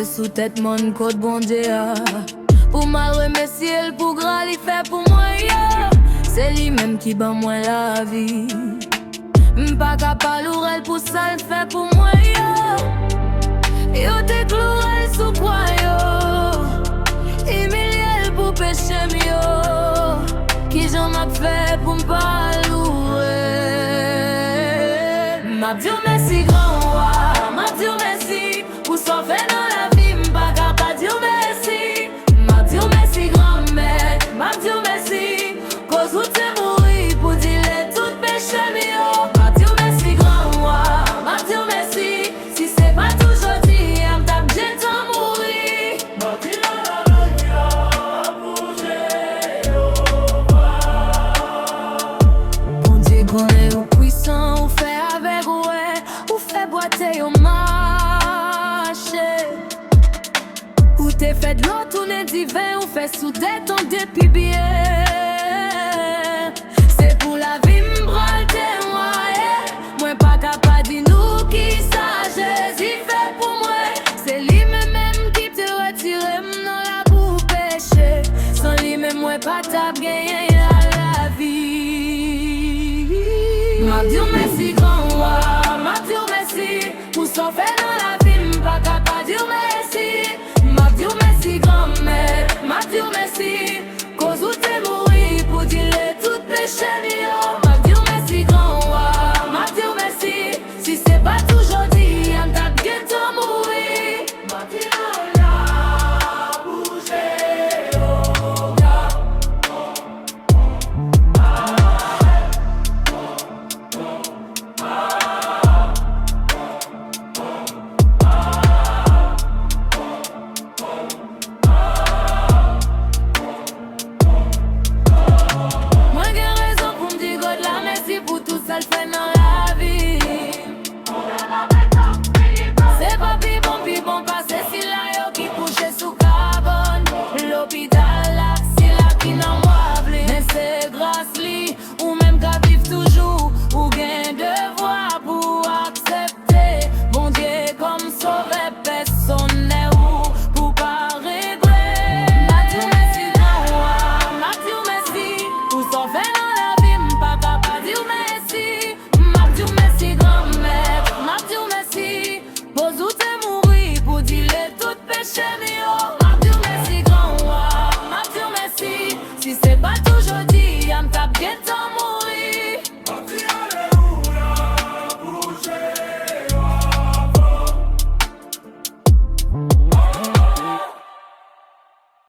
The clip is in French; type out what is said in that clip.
sous tête mon code bon Dieu. Pour mal remercier, pour grand, il fait pour moi. C'est lui-même qui bat moi la vie. M'pas capable ou pour ça, il fait pour moi. Yo te cloué sous quoi yo. Humilié pour péché yo. Qui j'en m'a fait pour m'pas louer. M'a dit merci grand roi. M'a dit merci pour sauver dans la vie. M'pas capable dire merci. M'a dit merci grand-mère. M'a dit merci. Cause où t'es mouru pour dire tout péché yo. M'a dit merci grand roi. M'a dit merci. Si c'est pas toujours dit, m't'a bien t'en mourir. M'a dit la vie pour Jéhovah. On dit qu'on est au puissant, ou fait avec ouais, ou fait boiter au marché. Ou t'es fait de l'eau, tourner divin, ou fait souder ton dépit bien. C'est pour la vie m'bral témoin. Moi pas capable de nous qui ça Jésus fait pour moi. C'est lui-même qui te retire dans la boue péché. Sans lui-même moi pas t'as gagné la vie. M'a dit merci grand roi. M'a dit merci pour sauver dans la